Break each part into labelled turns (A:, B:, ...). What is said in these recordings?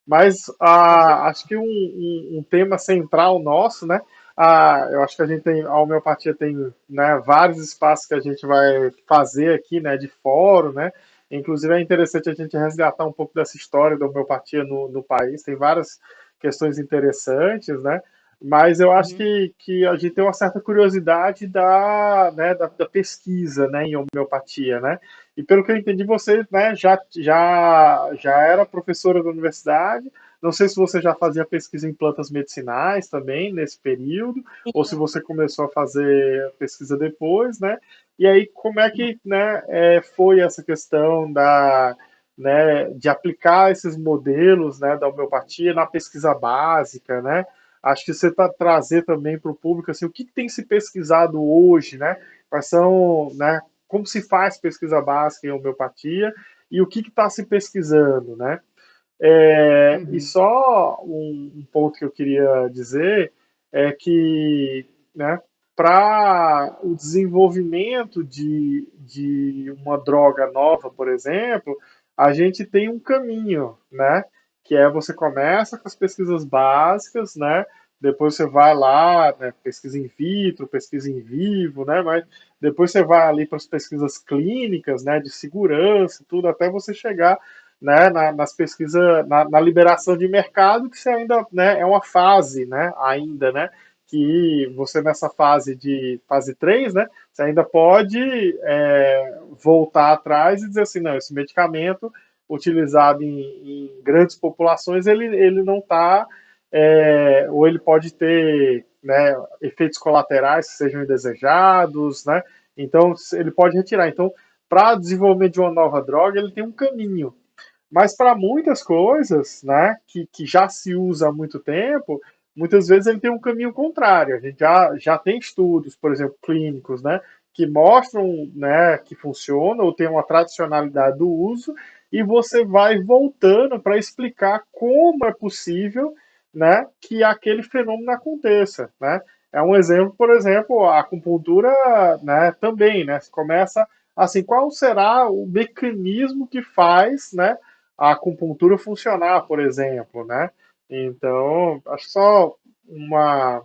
A: Mas
B: Com certeza.
A: acho que um tema central nosso, né? Eu acho que a gente tem, a homeopatia tem, né, vários espaços que a gente vai fazer aqui, né, de fórum, né? Inclusive é interessante a gente resgatar um pouco dessa história da homeopatia no país. Tem várias questões interessantes, né? Mas eu acho
B: Uhum.
A: que a gente tem uma certa curiosidade da pesquisa, né, em homeopatia, né? E pelo que eu entendi, você, né, já era professora da universidade. Não sei se você já fazia pesquisa em plantas medicinais também nesse período, ou se você começou a fazer pesquisa depois, né? E aí, como é que, né, foi essa questão né, de aplicar esses modelos, né, da homeopatia na pesquisa básica, né? Acho que você está trazer também para o público assim, o que tem se pesquisado hoje, né? Quais são, né, como se faz pesquisa básica em homeopatia e o que está se pesquisando, né? E
B: Uhum.
A: só um ponto que eu queria dizer é que, né, para o desenvolvimento de uma droga nova, por exemplo, a gente tem um caminho, né? Que é você começa com as pesquisas básicas, né? Depois você vai lá, né, pesquisa in vitro, pesquisa em vivo, né? Mas depois você vai ali para as pesquisas clínicas, né, de segurança, tudo, até você chegar, né, nas pesquisas, na liberação de mercado, que você ainda, né, é uma fase, né, ainda, né, que você nessa fase de fase 3, né, você ainda pode voltar atrás e dizer assim, não, esse medicamento utilizado em grandes populações, ele não está, ou ele pode ter, né, efeitos colaterais que sejam indesejados, né, então ele pode retirar. Então, para desenvolvimento de uma nova droga, ele tem um caminho, mas para muitas coisas, né, que já se usa há muito tempo, muitas vezes ele tem um caminho contrário. A gente já tem estudos, por exemplo, clínicos, né, que mostram, né, que funciona ou tem uma tradicionalidade do uso, e você vai voltando para explicar como é possível, né, que aquele fenômeno aconteça, né? É um exemplo, por exemplo, a acupuntura, né, também, né? Você começa assim, qual será o mecanismo que faz, né, a acupuntura funcionar, por exemplo, né? Então, acho só uma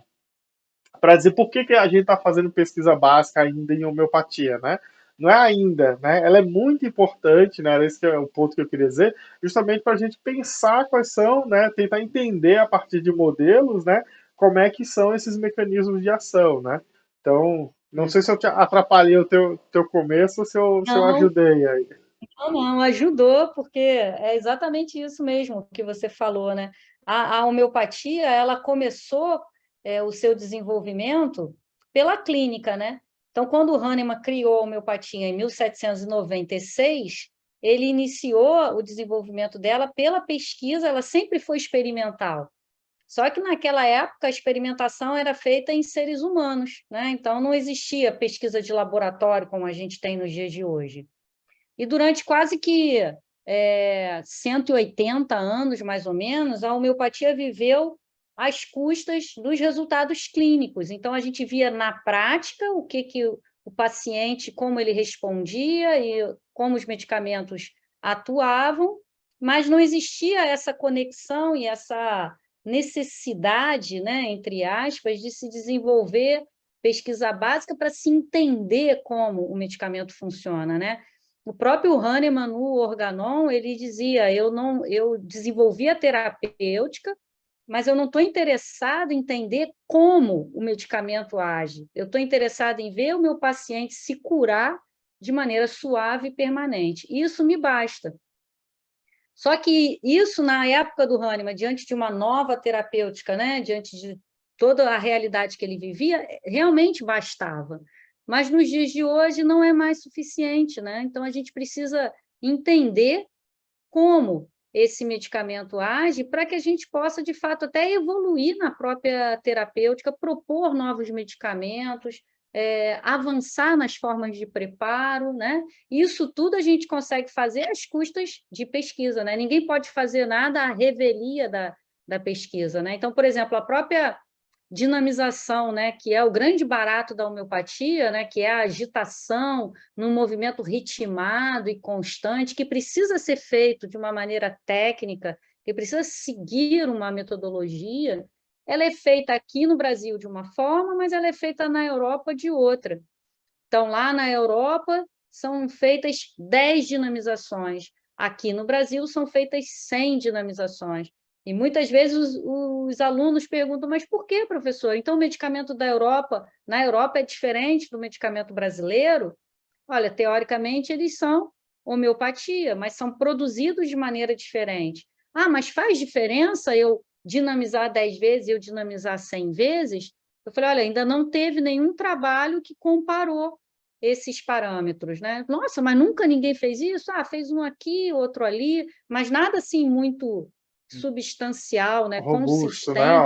A: para dizer por que a gente está fazendo pesquisa básica ainda em homeopatia, né? Não é ainda, né? Ela é muito importante, né? Esse que é o ponto que eu queria dizer, justamente para a gente pensar quais são, né? Tentar entender a partir de modelos, né? Como é que são esses mecanismos de ação, né? Então, não sei se eu te atrapalhei o teu começo ou se eu
B: Não,
A: ajudei aí.
B: não, ajudou, porque é exatamente isso mesmo que você falou, né? A homeopatia, ela começou o seu desenvolvimento pela clínica, né? Então, quando o Hahnemann criou a homeopatia em 1796, ele iniciou o desenvolvimento dela pela pesquisa, ela sempre foi experimental. Só que naquela época a experimentação era feita em seres humanos, né? Então não existia pesquisa de laboratório como a gente tem nos dias de hoje. E durante quase que 180 anos, mais ou menos, a homeopatia viveu às custas dos resultados clínicos. Então, a gente via na prática que o paciente, como ele respondia e como os medicamentos atuavam, mas não existia essa conexão e essa necessidade, né, entre aspas, de se desenvolver pesquisa básica para se entender como o medicamento funciona, né? O próprio Hahnemann, no Organon, ele dizia: eu desenvolvi a terapêutica, mas eu não estou interessado em entender como o medicamento age. Eu estou interessado em ver o meu paciente se curar de maneira suave e permanente. Isso me basta. Só que isso, na época do Hahnemann, diante de uma nova terapêutica, né, diante de toda a realidade que ele vivia, realmente bastava. Mas nos dias de hoje não é mais suficiente, né? Então a gente precisa entender como esse medicamento age para que a gente possa, de fato, até evoluir na própria terapêutica, propor novos medicamentos, avançar nas formas de preparo, né? Isso tudo a gente consegue fazer às custas de pesquisa, né? Ninguém pode fazer nada à revelia da pesquisa, né? Então, por exemplo, a própria dinamização, né, que é o grande barato da homeopatia, né, que é a agitação num movimento ritmado e constante, que precisa ser feito de uma maneira técnica, ele precisa seguir uma metodologia. Ela é feita aqui no Brasil de uma forma, mas ela é feita na Europa de outra. Então, lá na Europa, são feitas 10 dinamizações. Aqui no Brasil, são feitas 100 dinamizações. E muitas vezes os alunos perguntam, mas por que, professor? Então, o medicamento da Europa, na Europa, é diferente do medicamento brasileiro? Olha, teoricamente, eles são homeopatia, mas são produzidos de maneira diferente. Ah, mas faz diferença eu dinamizar 10 vezes e eu dinamizar 100 vezes? Eu falei, olha, ainda não teve nenhum trabalho que comparou esses parâmetros, né? Nossa, mas nunca ninguém fez isso? Ah, fez um aqui, outro ali, mas nada assim muito substancial, né?
A: Robusto, né?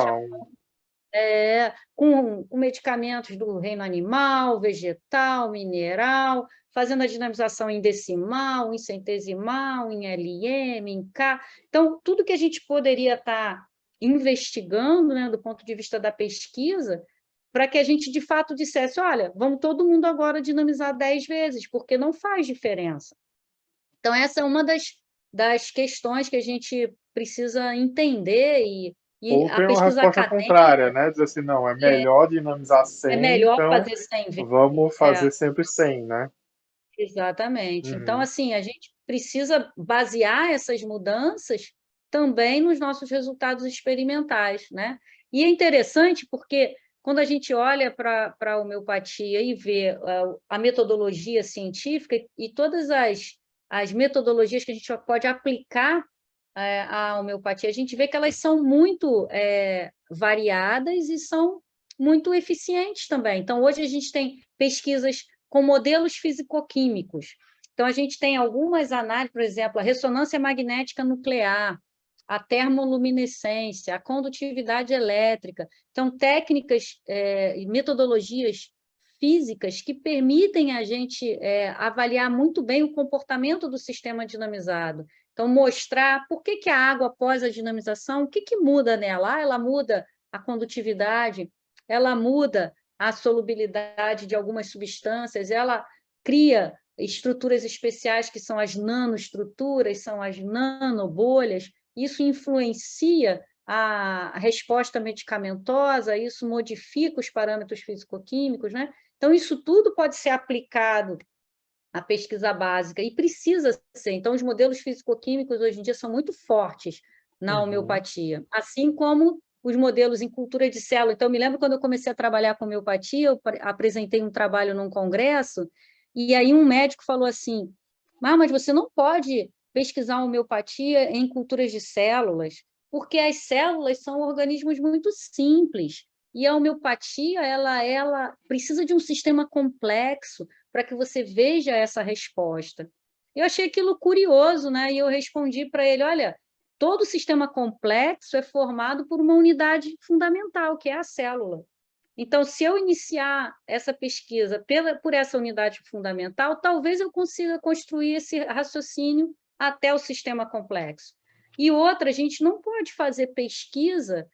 B: Consistente, com medicamentos do reino animal, vegetal, mineral, fazendo a dinamização em decimal, em centesimal, em LM, em K. Então, tudo que a gente poderia estar investigando, né, do ponto de vista da pesquisa, para que a gente, de fato, dissesse, olha, vamos todo mundo agora dinamizar 10 vezes, porque não faz diferença. Então, essa é uma das questões que a gente precisa entender e
A: Ou
B: a
A: tem uma
B: pesquisa
A: resposta
B: acadêmica
A: contrária, né? Dizer assim, não, é melhor dinamizar
B: é
A: 100,
B: melhor
A: então
B: fazer 100 vezes.
A: vamos
B: É,
A: fazer sempre 100, né?
B: exatamente. Então,
A: Uhum,
B: assim, a gente precisa basear essas mudanças também nos nossos resultados experimentais, né? E é interessante porque quando a gente olha para a homeopatia e vê a metodologia científica e todas as metodologias que a gente pode aplicar à homeopatia, a gente vê que elas são muito variadas e são muito eficientes também. Então, hoje a gente tem pesquisas com modelos fisicoquímicos. Então, a gente tem algumas análises, por exemplo, a ressonância magnética nuclear, a termoluminescência, a condutividade elétrica. Então, técnicas e metodologias físicas que permitem a gente avaliar muito bem o comportamento do sistema dinamizado. Então, mostrar por que a água, após a dinamização, o que muda nela? Ela muda a condutividade, ela muda a solubilidade de algumas substâncias, ela cria estruturas especiais que são as nanoestruturas, são as nanobolhas, isso influencia a resposta medicamentosa, isso modifica os parâmetros físico-químicos, né? Então, isso tudo pode ser aplicado à pesquisa básica, e precisa ser. Então, os modelos físico-químicos hoje em dia são muito fortes na
A: uhum.
B: homeopatia, assim como os modelos em cultura de célula. Então, me lembro quando eu comecei a trabalhar com homeopatia, eu apresentei um trabalho num congresso, e aí um médico falou assim, mas você não pode pesquisar homeopatia em culturas de células, porque as células são organismos muito simples, e a homeopatia, ela precisa de um sistema complexo para que você veja essa resposta. Eu achei aquilo curioso, né? E eu respondi para ele, olha, todo sistema complexo é formado por uma unidade fundamental, que é a célula. Então, se eu iniciar essa pesquisa por essa unidade fundamental, talvez eu consiga construir esse raciocínio até o sistema complexo. E outra, a gente não pode fazer pesquisa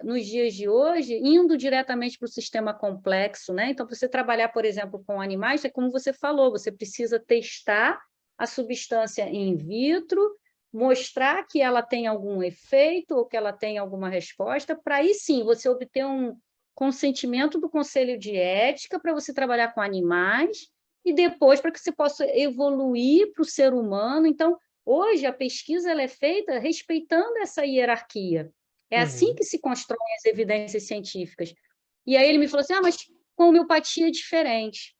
B: nos dias de hoje indo diretamente para o sistema complexo, né? Então, você trabalhar, por exemplo, com animais, é como você falou, você precisa testar a substância in vitro, mostrar que ela tem algum efeito ou que ela tem alguma resposta, para aí sim você obter um consentimento do Conselho de Ética para você trabalhar com animais e depois para que você possa evoluir para o ser humano. Então, hoje a pesquisa ela é feita respeitando essa hierarquia. É assim
A: Uhum.
B: que se constroem as evidências científicas. E aí ele me falou assim, mas com homeopatia é diferente.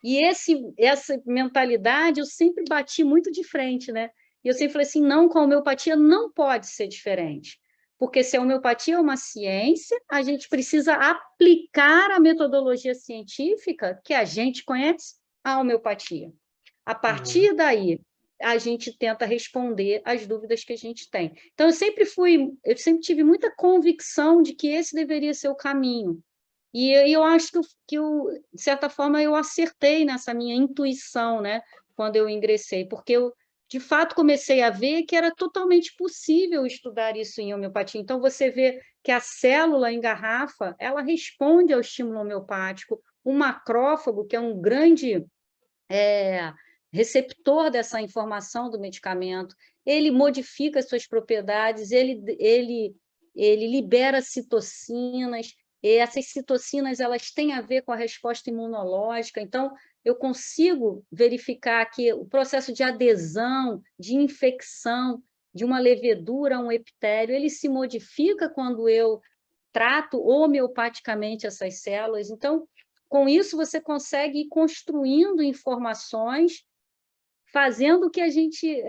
B: E essa mentalidade eu sempre bati muito de frente, né? E eu sempre falei assim, não, com a homeopatia não pode ser diferente. Porque se a homeopatia é uma ciência, a gente precisa aplicar a metodologia científica que a gente conhece à homeopatia. A
A: Uhum.
B: partir daí, a gente tenta responder às dúvidas que a gente tem. Então, eu sempre tive muita convicção de que esse deveria ser o caminho. E eu acho de certa forma, eu acertei nessa minha intuição, né, quando eu ingressei, porque eu, de fato, comecei a ver que era totalmente possível estudar isso em homeopatia. Então, você vê que a célula em garrafa, ela responde ao estímulo homeopático, o macrófago, que é um grande receptor dessa informação do medicamento, ele modifica as suas propriedades, ele libera citocinas, e essas citocinas elas têm a ver com a resposta imunológica, então eu consigo verificar que o processo de adesão, de infecção, de uma levedura a um epitélio, ele se modifica quando eu trato homeopaticamente essas células. Então, com isso, você consegue ir construindo informações, fazendo o que a gente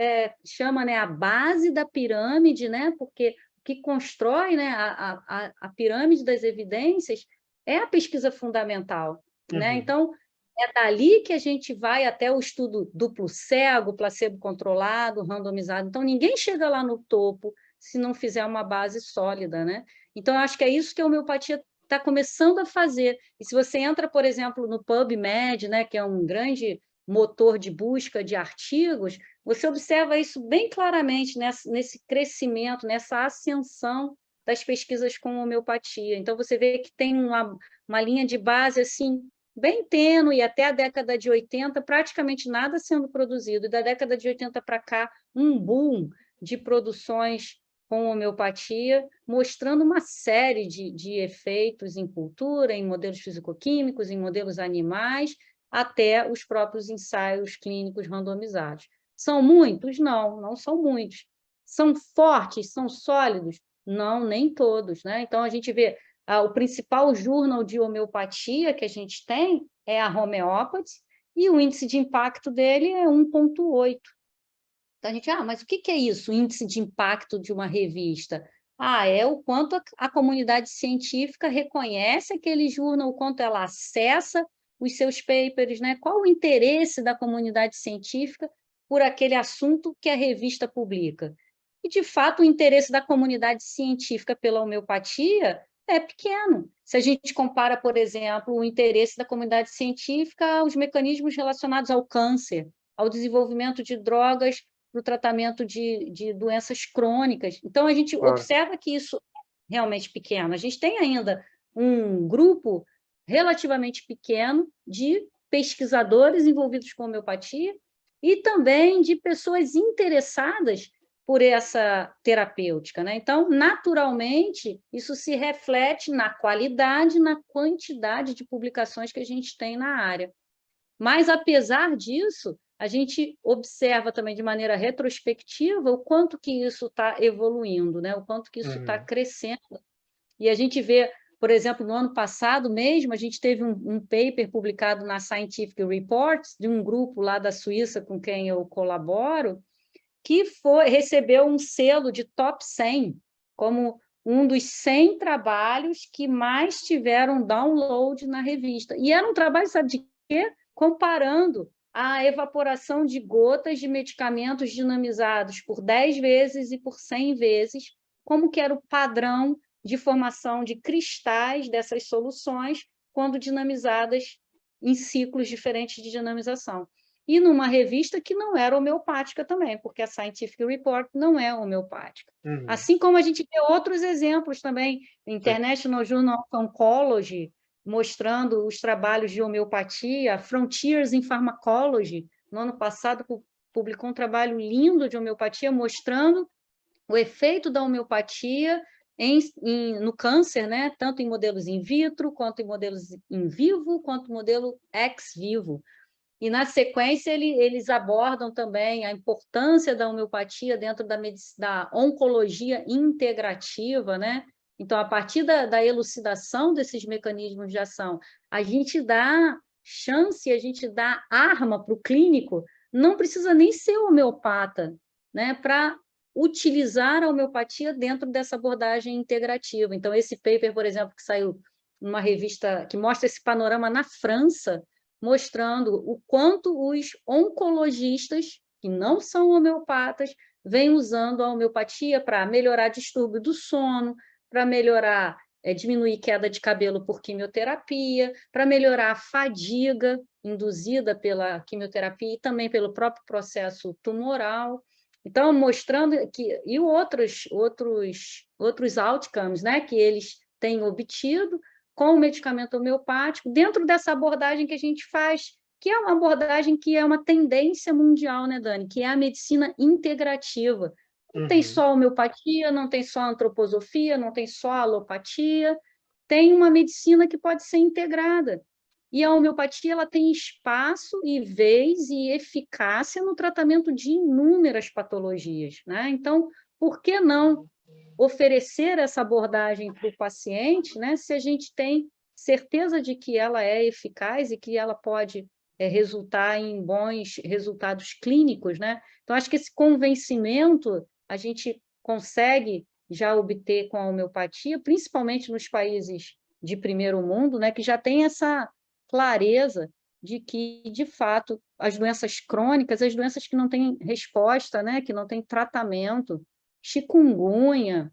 B: chama, né, a base da pirâmide, né, porque o que constrói, né, a pirâmide das evidências é a pesquisa fundamental. Né?
A: Uhum.
B: Então, é dali que a gente vai até o estudo duplo cego, placebo controlado, randomizado. Então, ninguém chega lá no topo se não fizer uma base sólida, né? Então, eu acho que é isso que a homeopatia está começando a fazer. E se você entra, por exemplo, no PubMed, né, que é um grande motor de busca de artigos, você observa isso bem claramente nesse crescimento, nessa ascensão das pesquisas com homeopatia. Então, você vê que tem uma linha de base assim bem tênue, até a década de 80, praticamente nada sendo produzido. E da década de 80 para cá, um boom de produções com homeopatia, mostrando uma série de efeitos em cultura, em modelos fisicoquímicos, em modelos animais, até os próprios ensaios clínicos randomizados. São muitos? Não, não são muitos. São fortes, são sólidos? Não, nem todos. Né? Então, a gente vê o principal journal de homeopatia que a gente tem é a Homeopathy, e o índice de impacto dele é 1,8. Então, a gente, mas o que é isso, o índice de impacto de uma revista? É o quanto a comunidade científica reconhece aquele jornal, o quanto ela acessa os seus papers, né? Qual o interesse da comunidade científica por aquele assunto que a revista publica. E, de fato, o interesse da comunidade científica pela homeopatia é pequeno. Se a gente compara, por exemplo, o interesse da comunidade científica aos mecanismos relacionados ao câncer, ao desenvolvimento de drogas para o tratamento de doenças crônicas. Então, a gente observa que isso é realmente pequeno. A gente tem ainda um grupo relativamente pequeno de pesquisadores envolvidos com homeopatia e também de pessoas interessadas por essa terapêutica. Né? Então, naturalmente, isso se reflete na qualidade, na quantidade de publicações que a gente tem na área. Mas, apesar disso, a gente observa também de maneira retrospectiva o quanto que isso está evoluindo, né? O quanto que isso está crescendo. E a gente vê, por exemplo, no ano passado mesmo, a gente teve um paper publicado na Scientific Reports, de um grupo lá da Suíça com quem eu colaboro, que recebeu um selo de top 100, como um dos 100 trabalhos que mais tiveram download na revista. E era um trabalho, sabe de quê? Comparando a evaporação de gotas de medicamentos dinamizados por 10 vezes e por 100 vezes, como que era o padrão de formação de cristais dessas soluções quando dinamizadas em ciclos diferentes de dinamização. E numa revista que não era homeopática também, porque a Scientific Report não é homeopática. Assim como a gente vê outros exemplos também, International Journal of Oncology, mostrando os trabalhos de homeopatia, Frontiers in Pharmacology, no ano passado publicou um trabalho lindo de homeopatia, mostrando o efeito da homeopatia no câncer, né? Tanto em modelos in vitro, quanto em modelos in vivo, quanto modelo ex vivo. E, na sequência, eles abordam também a importância da homeopatia dentro da oncologia integrativa, né? Então, a partir da elucidação desses mecanismos de ação, a gente dá chance, a gente dá arma para o clínico, não precisa nem ser homeopata, né? Para utilizar a homeopatia dentro dessa abordagem integrativa. Então, esse paper, por exemplo, que saiu numa revista que mostra esse panorama na França, mostrando o quanto os oncologistas, que não são homeopatas, vêm usando a homeopatia para melhorar distúrbio do sono, para melhorar, diminuir queda de cabelo por quimioterapia, para melhorar a fadiga induzida pela quimioterapia e também pelo próprio processo tumoral. Então, mostrando que... E outros outcomes, né, que eles têm obtido com o medicamento homeopático, dentro dessa abordagem que a gente faz que é uma abordagem que é uma tendência mundial, né, Dani? Que é a medicina integrativa. Não tem
A: Uhum.
B: só a homeopatia, não tem só a antroposofia, não tem só a alopatia, tem uma medicina que pode ser integrada. E a homeopatia ela tem espaço e vez e eficácia no tratamento de inúmeras patologias, né? Então, por que não oferecer essa abordagem para o paciente, né, se a gente tem certeza de que ela é eficaz e que ela pode resultar em bons resultados clínicos, né? Então, acho que esse convencimento a gente consegue já obter com a homeopatia, principalmente nos países de primeiro mundo, né, que já tem essa clareza de que, de fato, as doenças crônicas, as doenças que não têm resposta, né, que não têm tratamento, chikungunya,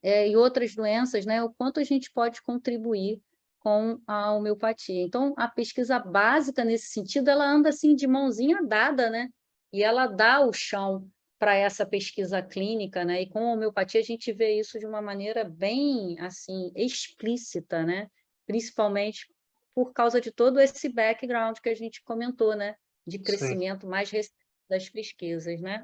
B: e outras doenças, né, o quanto a gente pode contribuir com a homeopatia. Então, a pesquisa básica nesse sentido, ela anda assim de mãozinha dada, né? E ela dá o chão para essa pesquisa clínica, né? E com a homeopatia a gente vê isso de uma maneira bem assim explícita, né? Principalmente por causa de todo esse background que a gente comentou, né? De
A: Sim.
B: crescimento mais recente das pesquisas, né?